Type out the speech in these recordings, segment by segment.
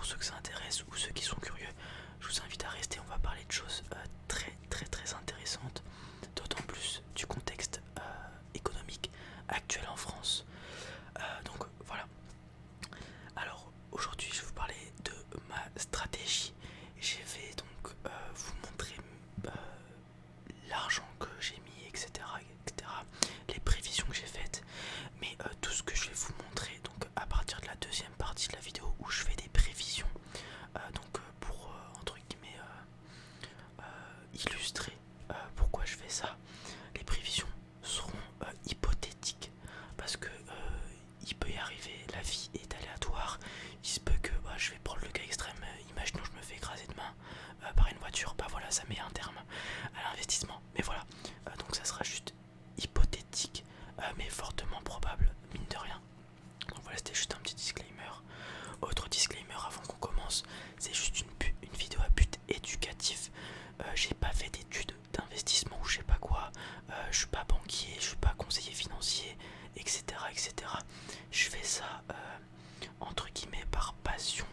pour ceux que ça intéresse ou ceux qui sont curieux, je vous invite à rester, on va parler de choses très intéressantes, d'autant plus du contexte économique actuel en France. Donc voilà. Alors aujourd'hui je vais vous parler de ma stratégie. Je vais donc vous montrer l'argent que j'ai mis, etc., les prévisions que j'ai faites, mais tout ce que je vais vous montrer donc à partir de la deuxième partie de la vidéo où je fais des prévisions, pour entre guillemets illustrer pourquoi je fais ça. Les prévisions seront hypothétiques parce que il peut y arriver, la vie est aléatoire. Il se peut que je vais prendre le cas extrême, imaginons que je me fais écraser demain par une voiture, voilà, ça met un terme à l'investissement, mais voilà. Donc ça sera juste hypothétique, mais fortement probable, mine de rien. Donc voilà, c'était juste un petit disclaimer. Autre disclaimer avant qu'on commence, c'est juste une vidéo à but éducatif. J'ai pas fait d'études d'investissement ou je sais pas quoi. Je suis pas banquier, je suis pas conseiller financier, etc. Je fais ça entre guillemets par passion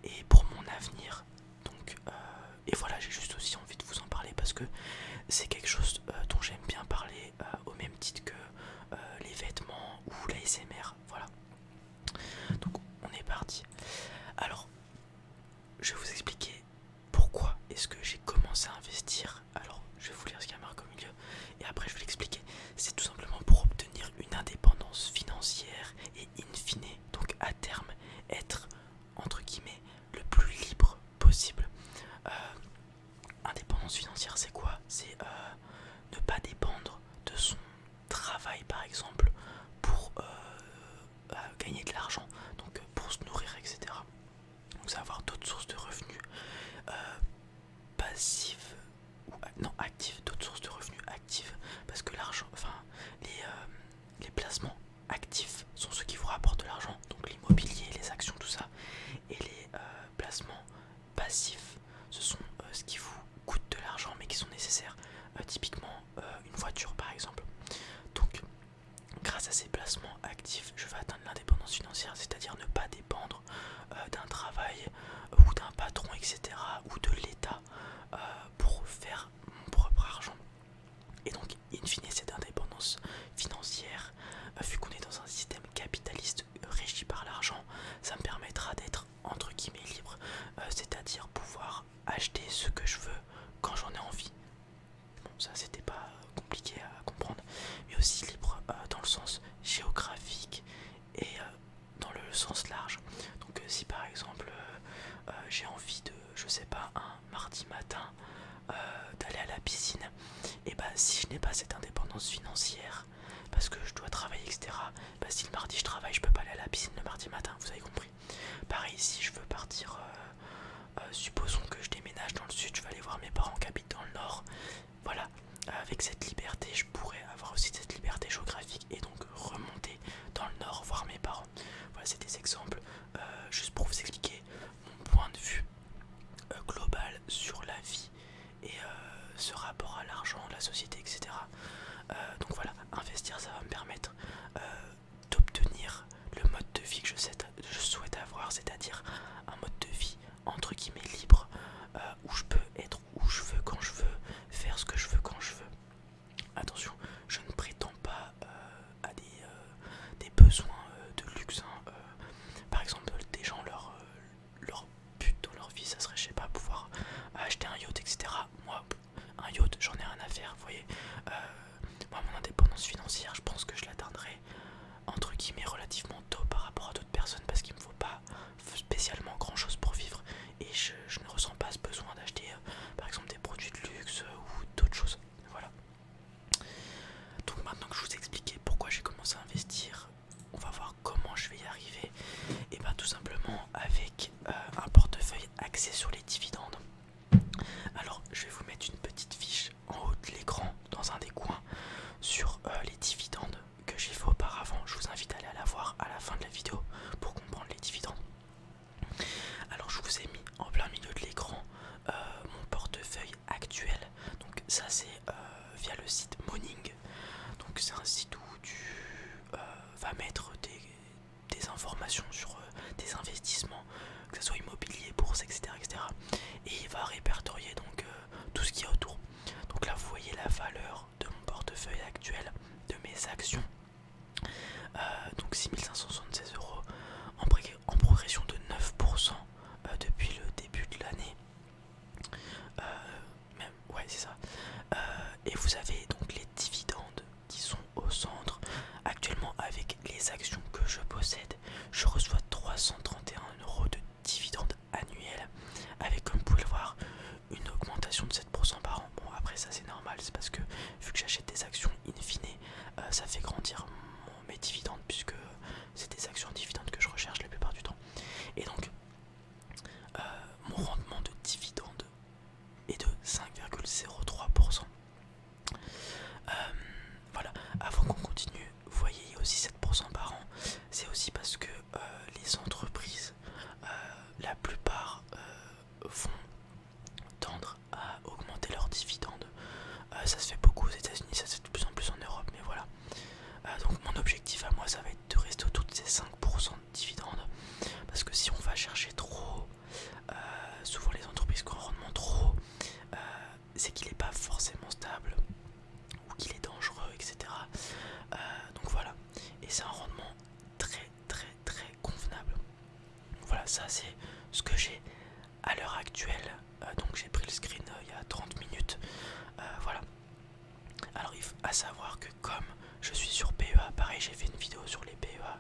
et pour mon avenir. Donc et voilà, j'ai juste aussi envie de vous en parler parce que c'est quelque chose dont j'aime bien parler, au même titre que les vêtements ou l'ASMR. Voilà. Donc on est parti. Alors, je vais vous expliquer pourquoi est-ce que j'ai commencé à investir. Alors, je vais vous lire ce qu'il y a marqué au milieu et après je vais l'expliquer. C'est tout simplement pour obtenir une indépendance financière et in fine, donc à terme, être entre guillemets le plus libre possible. Indépendance financière, c'est quoi? C'est ne pas dépendre de son travail, par exemple, pour gagner de l'argent, donc pour se nourrir, etc. Donc, c'est avoir d'autres sources de revenus passives ou non actives, d'autres sources de revenus actives, parce que l'argent, enfin les placements actifs sont ceux qui vous rapportent de l'argent, donc l'immobilier, les actions, tout ça, et les placements passifs, ce sont ce qui vous coûte de l'argent mais qui sont nécessaires, typiquement une voiture par exemple. Donc grâce à ces placements actifs, je vais atteindre l'indépendance financière, c'est-à-dire ne pas dépendre d'un travail ou d'un patron, etc., ou de l'État pour faire mon propre argent. Et donc, in fine, cette indépendance financière, vu qu'on est dans un système capitaliste régi par l'argent, ça me permettra d'être entre guillemets libre, c'est-à-dire pouvoir acheter ce que je veux quand j'en ai envie. Bon, ça c'était pas compliqué à comprendre, mais aussi libre dans le sens géographique et dans le sens large. Donc si par exemple j'ai envie de, je sais pas, un mardi matin d'aller à la piscine, et bah si je n'ai pas cette indépendance financière, parce que je dois travailler, etc., bah si le mardi je travaille, je peux pas aller à la piscine le mardi matin, vous avez compris. Pareil, si je veux partir, supposons que je déménage dans le sud, je vais aller voir mes parents qui habitent dans le nord. Voilà, avec cette liberté, je pourrais avoir aussi cette liberté géographique et donc remonter dans le nord, voir mes parents. Voilà, c'est des exemples, juste pour vous expliquer mon point de vue global sur la vie et ce rapport à l'argent, la société, etc. Donc voilà, investir, ça va me permettre d'obtenir le mode de vie que je souhaite avoir, c'est-à-dire un mode de vie entre guillemets libre, où je peux être où je veux, quand je veux, faire ce que je veux quand je veux. Attention, je ne prétends pas à des besoins de luxe, hein. Par exemple, des gens, leur but dans leur vie, ça serait, je sais pas, pouvoir acheter un yacht, etc. Moi, un yacht, j'en ai rien à faire, vous voyez. Moi, mon indépendance financière, je pense que je l'atteindrai entre guillemets relativement tôt par rapport à d'autres personnes parce qu'il me faut pas spécialement grand chose pour vivre et je ne ressens pas ce besoin d'acheter par exemple des produits de luxe ou d'autres choses. Voilà. Donc maintenant que je vous ai expliqué pourquoi j'ai commencé à investir, on va voir comment je vais y arriver. Et bien tout simplement avec un portefeuille axé sur les dividendes. Alors je vais vous mettre une petite fiche en haut de l'écran dans un des coins sur les dividendes que j'ai fait auparavant. Je vous invite à aller la voir à la fin de la vidéo pour comprendre les dividendes. Alors je vous ai mis en plein milieu de l'écran mon portefeuille actuel. Donc ça c'est via le site Morning. Donc c'est un site où tu vas mettre des informations sur des investissements, que ce soit immobilier ce que j'ai à l'heure actuelle. Donc j'ai pris le screen il y a 30 minutes. Voilà. Alors il faut à savoir que comme je suis sur PEA, pareil j'ai fait une vidéo sur les PEA.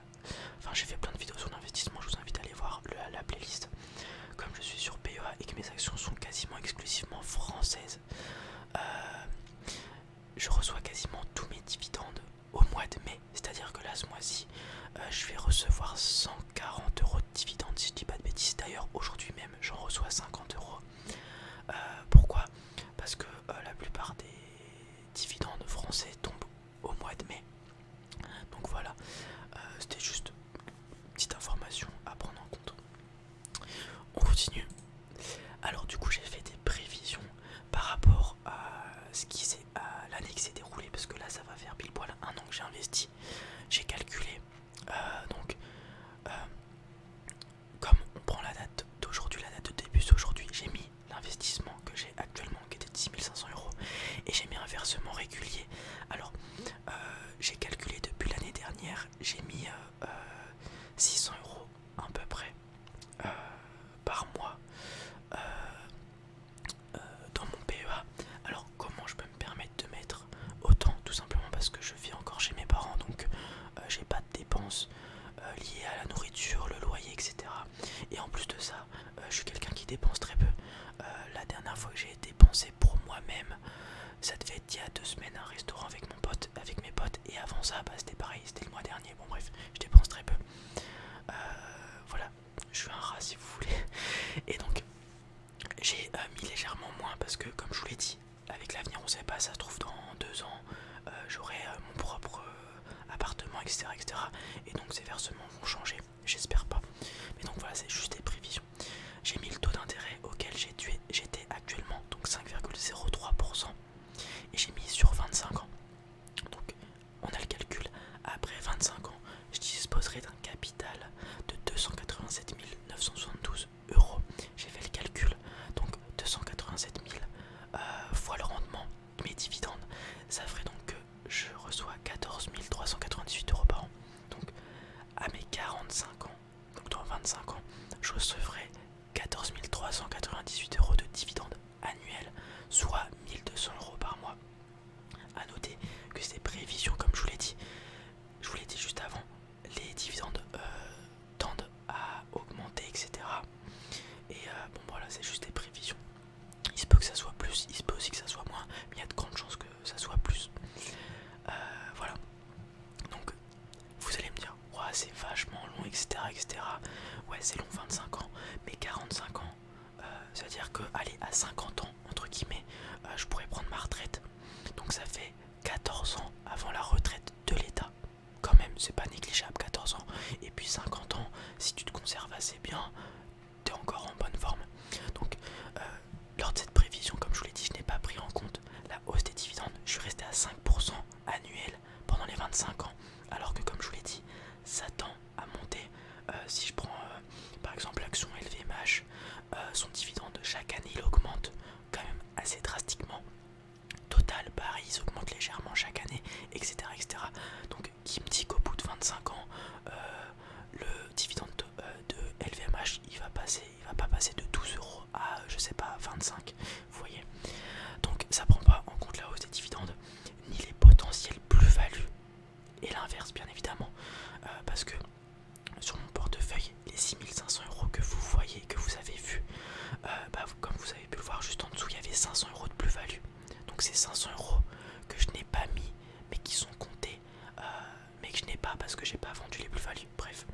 Enfin j'ai fait plein de vidéos sur l'investissement, je vous invite à aller voir la playlist. Comme je suis sur PEA et que mes actions sont quasiment exclusivement françaises, je reçois quasiment tous mes dividendes au mois de mai. C'est-à-dire que là ce mois-ci, je vais recevoir 140 € de dividendes si je dis pas de bêtises. D'ailleurs aujourd'hui même j'en reçois 50 €. Pourquoi? Parce que la plupart des dividendes français tombent au mois de mai. Donc voilà, c'était juste une petite information à prendre en compte. On continue. Alors du coup j'ai fait des prévisions par rapport à l'année qui s'est déroulée, parce que là ça va faire pile poil un an que j'ai investi. J'ai calculé donc comme on prend la date d'aujourd'hui, la date de début d'aujourd'hui, j'ai mis l'investissement que j'ai actuellement qui était de 6500 € et j'ai mis un versement régulier. Alors j'ai calculé depuis l'année dernière, j'ai mis 600 € à peu près par mois dans mon PEA. Alors comment je peux me permettre de mettre autant? Tout simplement parce que je vis encore chez mes parents, donc j'ai pas de dépenses liées à la nourriture, le loyer, etc. Et en plus de ça, je suis quelqu'un qui dépense très peu. La dernière fois que j'ai dépensé pour moi-même, ça devait être il y a 2 semaines, un restaurant avec mes potes, et avant ça, c'était pareil, c'était le mois dernier. Bon bref, je dépense très peu. Voilà, je suis un rat si vous voulez. Et donc j'ai mis légèrement moins parce que comme je vous l'ai dit, avec l'avenir on sait pas, ça se trouve dans 2 ans j'aurai mon propre appartement, etc., etc. Et donc ces versements vont changer, j'espère pas. Mais donc voilà, c'est juste des prévisions. J'ai mis le taux d'intérêt auquel j'étais actuellement, donc 5,03%, et j'ai mis sur 25 ans. Donc on a le calcul, après 25 ans, je disposerai d'un capital de 287 972 €. J'ai fait le calcul, donc 287 000 fois le rendement de mes dividendes, ça ferait donc que je reçois 14 398 € par an. Donc à mes 45 ans, donc dans 25 ans, je recevrai 14 398 € de dividendes annuels, soit 1200 € par mois. A noter que ces prévisions, comme je vous l'ai dit juste avant, les dividendes tendent à augmenter, etc. Et bon voilà, c'est juste des prévisions. Il se peut que ça soit plus, il se peut aussi que ça soit moins, mais il y a de grandes chances que ça soit plus. Voilà. Donc vous allez me dire, ouais, c'est vachement long, etc., etc. Ouais, c'est long, 25 ans, mais 45 ans, ça veut dire que, allez, à 50 ans, entre guillemets, je pourrais prendre ma retraite. Donc ça fait 14 ans avant la retraite de l'État. Quand même, c'est pas négligeable, 14 ans. Et puis 50 ans, si tu te conserves assez bien, t'es encore en bonne forme. Donc lors de cette prévision, comme je vous l'ai dit, je n'ai pas pris en compte la hausse des dividendes. Je suis resté à 5% annuel pendant les 25 ans. Alors que comme je vous l'ai dit, ça tend à monter. Si je prends par exemple l'action LVMH, son dividende chaque année il augmente quand même assez drastiquement. Total, pareil, ils augmentent légèrement chaque année, etc., etc. Donc qui me dit qu'au bout de 25 ans, le dividende de LVMH il va pas passer de 12 € à je sais pas 25, vous voyez. Donc ça prend pas en compte la hausse des dividendes ni les potentielles plus-values, et l'inverse bien évidemment, parce que sur mon portefeuille, les 6500 € que vous voyez, que vous avez vu, comme vous avez pu le voir juste en dessous, il y avait 500 € de plus-value. Donc c'est 500 € que je n'ai pas mis, mais qui sont comptés, mais que je n'ai pas parce que j'ai pas vendu les plus-values. Bref.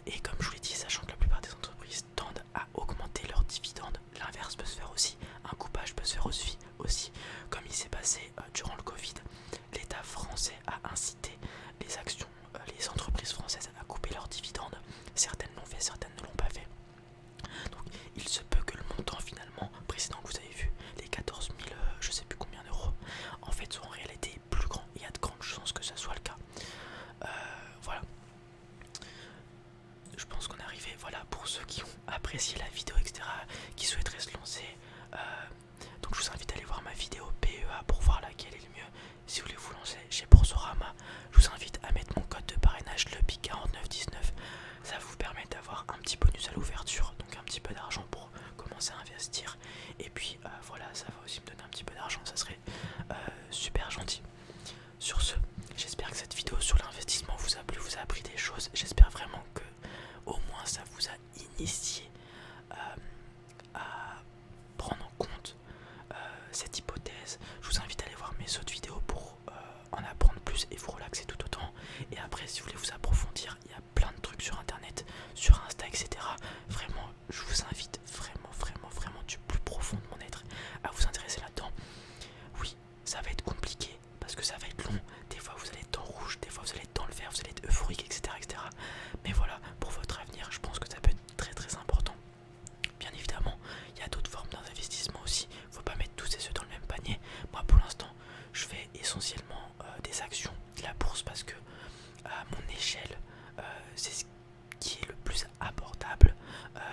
Et comme je vous l'ai dit, sachant que la plupart des entreprises tendent à augmenter leurs dividendes, l'inverse peut se faire aussi. Un coupage peut se faire aussi. Comme il s'est passé durant le Covid, l'État français a incité les entreprises françaises à couper leurs dividendes. Certaines l'ont fait, certaines ne l'ont pas fait. Donc il se peut que le montant finalement précédent que vous avez vu, les 14 000 je sais plus combien d'euros, en fait sont en réalité plus grands. Il y a de grandes chances que ça soit le cas. Voilà. Je pense qu'on est arrivé, voilà, pour ceux qui ont apprécié la vidéo, etc., qui souhaiteraient se lancer. Donc je vous invite à aller voir ma vidéo PEA pour voir laquelle est le mieux. Si vous voulez vous lancer chez Boursorama, je vous invite à mettre mon code de parrainage LEPI4919. Ça vous permet d'avoir un petit bonus à l'ouverture. initié à prendre en compte cette hypothèse, je vous invite à aller voir mes autres vidéos pour en apprendre plus et vous relaxer tout autant. Et après, si vous voulez vous approfondir, il y a plein de trucs sur internet, sur Insta, etc. Vraiment, je vous invite vraiment du plus profond de mon être à vous intéresser là-dedans. Oui, ça va être compliqué parce que ça va être long. Des fois, vous allez être dans le rouge, des fois, vous allez être dans le vert, vous allez être euphorique, etc. Mais voilà, pour votre avenir, je pense que ça peut être très important. Bien évidemment, il y a d'autres formes d'investissement aussi. Faut pas mettre tous ces œufs dans le même panier. Moi, pour l'instant, je fais essentiellement des actions, de la bourse, parce que à mon échelle, c'est ce qui est le plus abordable,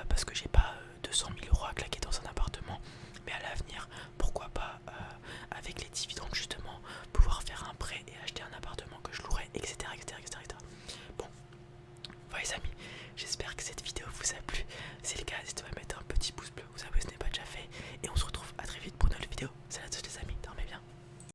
parce que j'ai pas 200 000 euros à claquer dans un appartement. Mais à l'avenir,